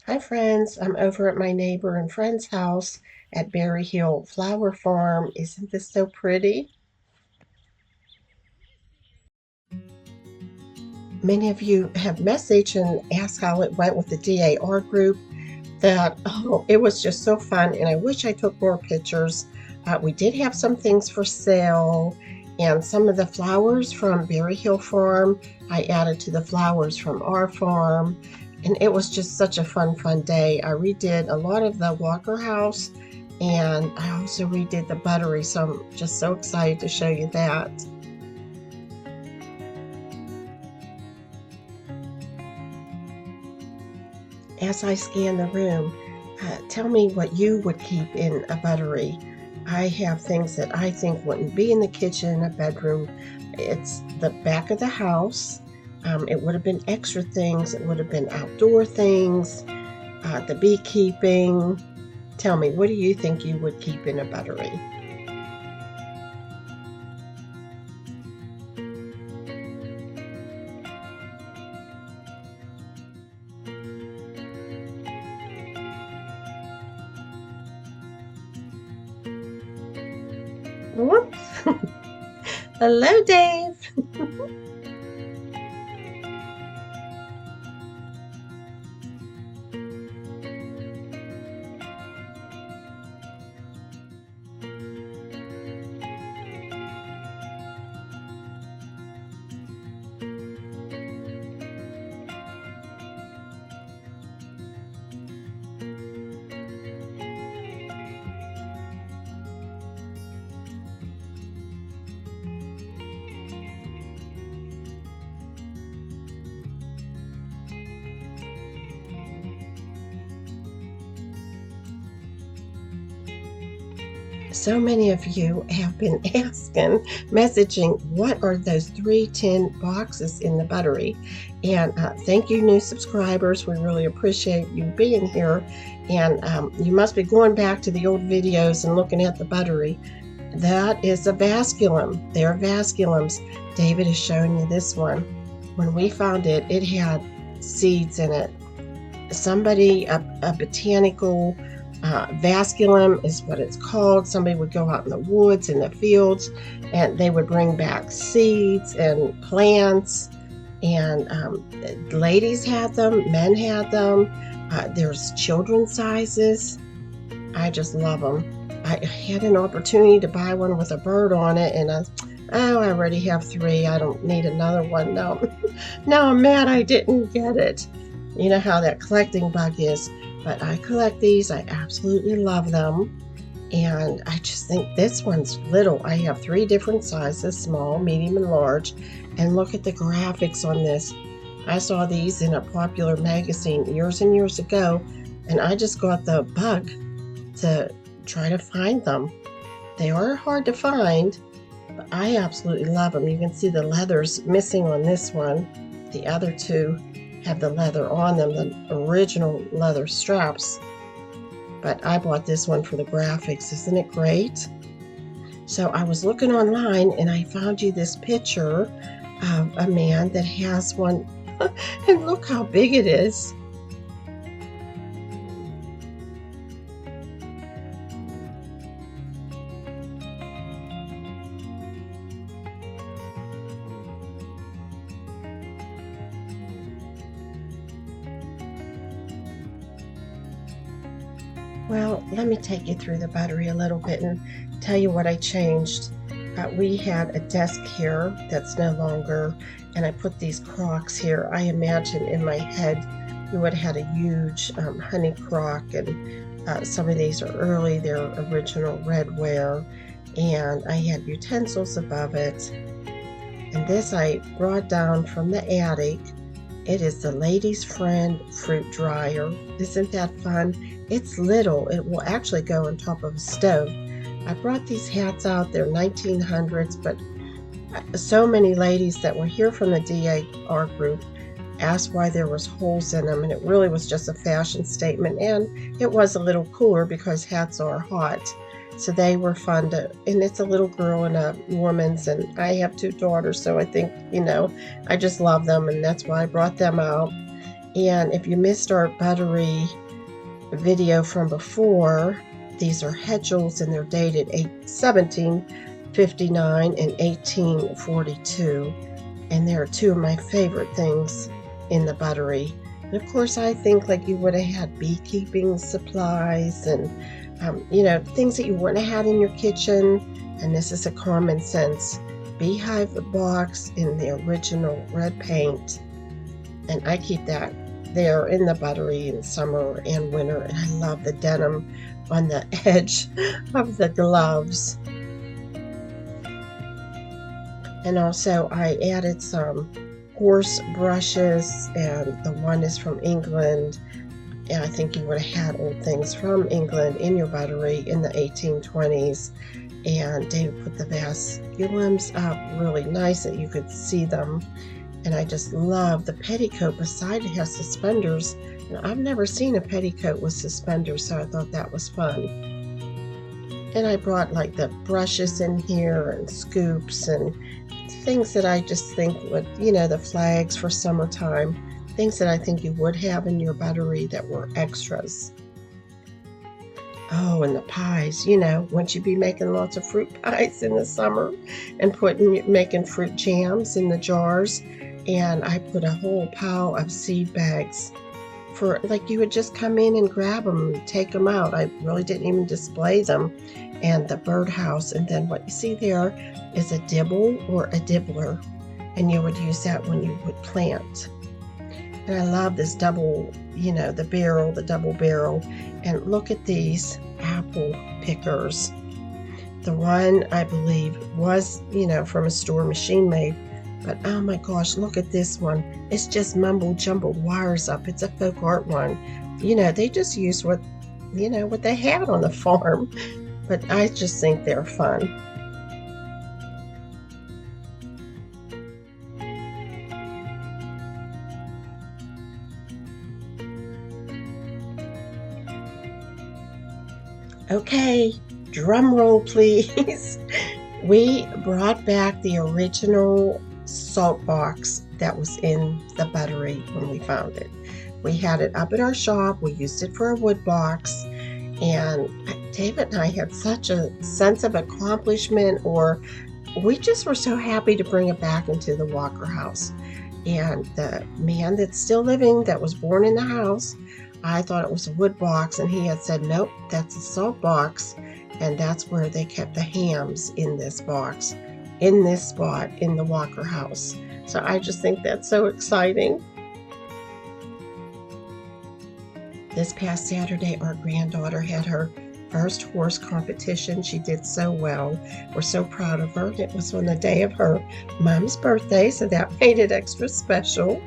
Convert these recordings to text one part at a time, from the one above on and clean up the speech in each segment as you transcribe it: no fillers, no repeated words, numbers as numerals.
Hi friends, I'm over at my neighbor and friend's house at Berry Hill Flower Farm. Isn't this so pretty? Many of you have messaged and asked how it went with the DAR group. It was just so fun, and I wish I took more pictures. We did have some things for sale, and some of the flowers from Berry Hill Farm I added to the flowers from our farm, and it was just such a fun day. I redid a lot of the Walker house, and I also redid the Buttery, so I'm just so excited to show you that. As I scan the room, tell me what you would keep in a Buttery. I have things that I think wouldn't be in the kitchen, a bedroom. It's the back of the house. It would have been extra things. It would have been outdoor things, the beekeeping. Tell me, what do you think you would keep in a Buttery? Whoops. Hello, Dave. So many of you have been asking, messaging, what are those 310 boxes in the Buttery? And thank you, new subscribers. We really appreciate you being here. And you must be going back to the old videos and looking at the Buttery. That is a vasculum. They're vasculums. David is showing you this one. When we found it, it had seeds in it. Somebody, a botanical vasculum is what it's called. Somebody would go out in the woods, in the fields, and they would bring back seeds and plants. And ladies had them, men had them. There's children's sizes. I just love them. I had an opportunity to buy one with a bird on it, and I already have three. I don't need another one. No, now I'm mad I didn't get it. You know how that collecting bug is. But I collect these. I absolutely love them. And I just think this one's little. I have three different sizes, small, medium, and large. And look at the graphics on this. I saw these in a popular magazine years and years ago, and I just got the bug to try to find them. They are hard to find, but I absolutely love them. You can see the leather's missing on this one. The other two have the leather on them, the original leather straps. But I bought this one for the graphics. Isn't it great? So I was looking online and I found you this picture of a man that has one. And look how big it is. Well, let me take you through the Buttery a little bit and tell you what I changed. We had a desk here that's no longer, and I put these crocks here. I imagine in my head we would have had a huge honey crock, and some of these are early, they're original redware, and I had utensils above it. And this I brought down from the attic. It is the Lady's Friend fruit dryer. Isn't that fun? It's little. It will actually go on top of a stove. I brought these hats out. They're 1900s, but so many ladies that were here from the DAR group asked why there was holes in them, and it really was just a fashion statement, and it was a little cooler because hats are hot. So they were fun to, and it's a little girl and a woman's, and I have two daughters, so I think, I just love them, and that's why I brought them out. And if you missed our Buttery video from before, these are Hetchels and they're dated 1759 and 1842. And they're two of my favorite things in the Buttery. And of course, I think like you would have had beekeeping supplies and, things that you wouldn't have had in your kitchen. And this is a common sense beehive box in the original red paint. And I keep that there in the Buttery in summer and winter. And I love the denim on the edge of the gloves. And also I added some horse brushes, and the one is from England. And I think you would have had old things from England in your Buttery in the 1820s. And David put the Vasculums up really nice that you could see them. And I just love the petticoat. Beside it has suspenders. And I've never seen a petticoat with suspenders, so I thought that was fun. And I brought like the brushes in here and scoops and things that I just think would, the flags for summertime, things that I think you would have in your Buttery that were extras. Oh, and the pies, wouldn't you be making lots of fruit pies in the summer and making fruit jams in the jars? And I put a whole pile of seed bags for, like, you would just come in and grab them and take them out. I really didn't even display them. And the birdhouse, and then what you see there is a dibble or a dibbler, and you would use that when you would plant. And I love this double, the double barrel. And look at these apple pickers. The one I believe was, from a store, machine made. But oh my gosh, look at this one. It's just jumbled wires up. It's a folk art one. They just used what they had on the farm. But I just think they're fun. Okay, drum roll please. We brought back the original salt box that was in the Buttery when we found it. We had it up at our shop. We used it for a wood box. And David and I had such a sense of accomplishment, or we just were so happy to bring it back into the Walker house. And the man that's still living, that was born in the house, I thought it was a wood box, and he had said, nope, that's a salt box. And that's where they kept the hams, in this box, in this spot in the Walker house. So I just think that's so exciting. This past Saturday, our granddaughter had her first horse competition. She did so well. We're so proud of her. It was on the day of her mom's birthday, so that made it extra special.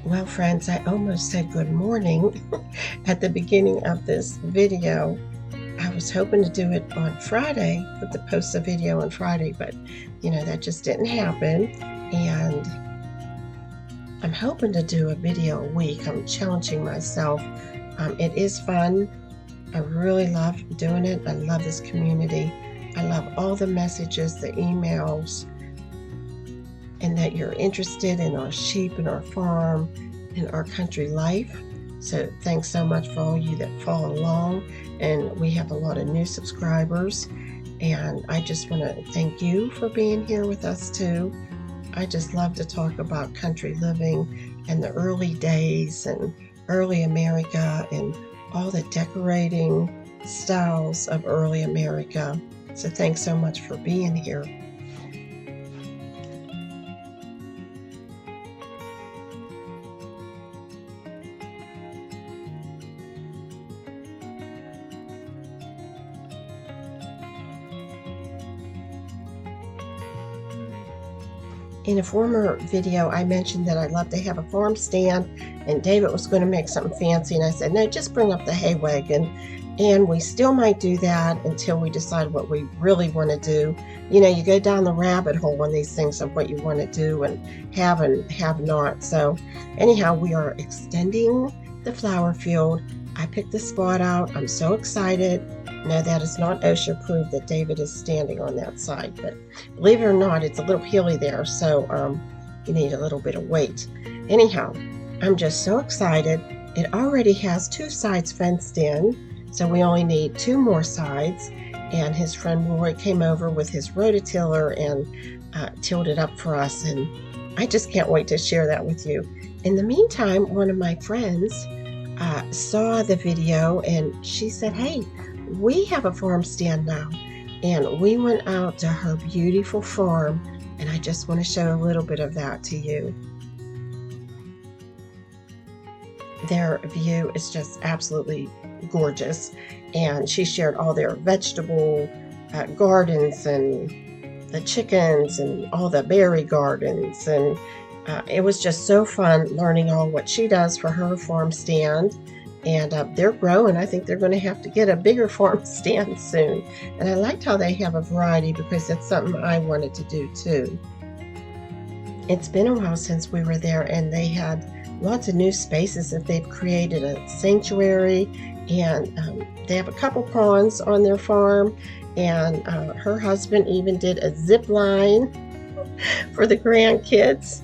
Well, friends, I almost said good morning at the beginning of this video. I was hoping to do it on Friday, to post a video on Friday, but that just didn't happen. And I'm hoping to do a video a week. I'm challenging myself. It is fun. I really love doing it. I love this community. I love all the messages, the emails, and that you're interested in our sheep and our farm and our country life. So thanks so much for all you that follow along. And we have a lot of new subscribers. And I just want to thank you for being here with us too. I just love to talk about country living and the early days and early America and all the decorating styles of early America. So thanks so much for being here. In a former video, I mentioned that I'd love to have a farm stand, and David was going to make something fancy, and I said, no, just bring up the hay wagon. And we still might do that until we decide what we really want to do. You know, you go down the rabbit hole on these things of what you want to do and have not. So anyhow, we are extending the flower field. I picked the spot out. I'm so excited. No, that is not OSHA approved that David is standing on that side, but believe it or not, it's a little hilly there, so you need a little bit of weight. Anyhow, I'm just so excited. It already has 2 sides fenced in, so we only need 2 more sides. And his friend Roy came over with his rototiller and tilled it up for us, and I just can't wait to share that with you. In the meantime, one of my friends saw the video and she said, hey, we have a farm stand now. And we went out to her beautiful farm, and I just want to show a little bit of that to you. Their view is just absolutely gorgeous, and she shared all their vegetable gardens and the chickens and all the berry gardens, and it was just so fun learning all what she does for her farm stand. And they're growing. I think they're going to have to get a bigger farm stand soon. And I liked how they have a variety because that's something I wanted to do too. It's been a while since we were there, and they had lots of new spaces that they've created, a sanctuary, and they have a couple ponds on their farm, and her husband even did a zip line for the grandkids.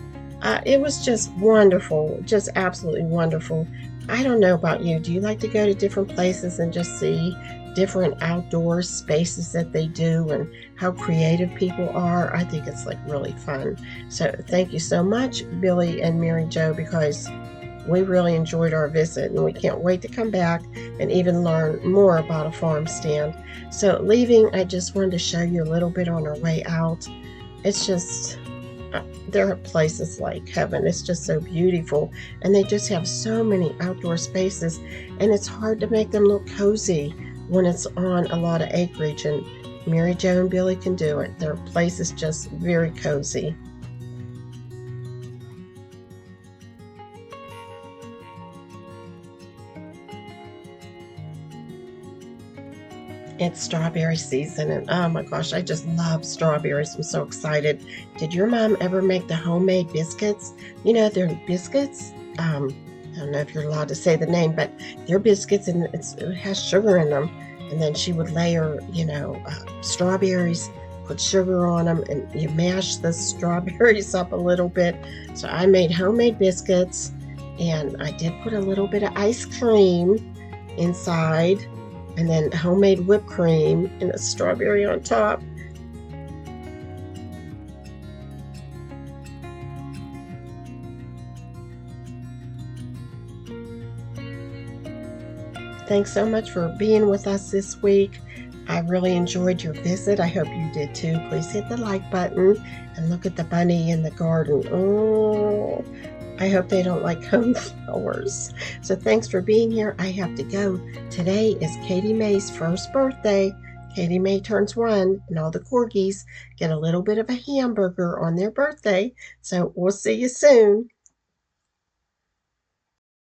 It was just wonderful, just absolutely wonderful. I don't know about you. Do you like to go to different places and just see different outdoor spaces that they do and how creative people are? I think it's like really fun. So thank you so much, Billy and Mary Jo, because we really enjoyed our visit, and we can't wait to come back and even learn more about a farm stand. So leaving, I just wanted to show you a little bit on our way out. It's just, there are places like heaven. It's just so beautiful, and they just have so many outdoor spaces, and it's hard to make them look cozy when it's on a lot of acreage, and Mary Jo and Billy can do it. Their place is just very cozy. It's strawberry season, and oh my gosh, I just love strawberries. I'm so excited. Did your mom ever make the homemade biscuits? You know, they're biscuits. I don't know if you're allowed to say the name, but they're biscuits, and it has sugar in them. And then she would layer, you know, strawberries, put sugar on them, and you mash the strawberries up a little bit. So I made homemade biscuits, and I did put a little bit of ice cream inside, and then homemade whipped cream and a strawberry on top. Thanks so much for being with us this week. I really enjoyed your visit. I hope you did too. Please hit the like button and look at the bunny in the garden. Oh, I hope they don't like home flowers. So thanks for being here. I have to go. Today is Katie May's first birthday. Katie May turns 1, and all the corgis get a little bit of a hamburger on their birthday. So we'll see you soon.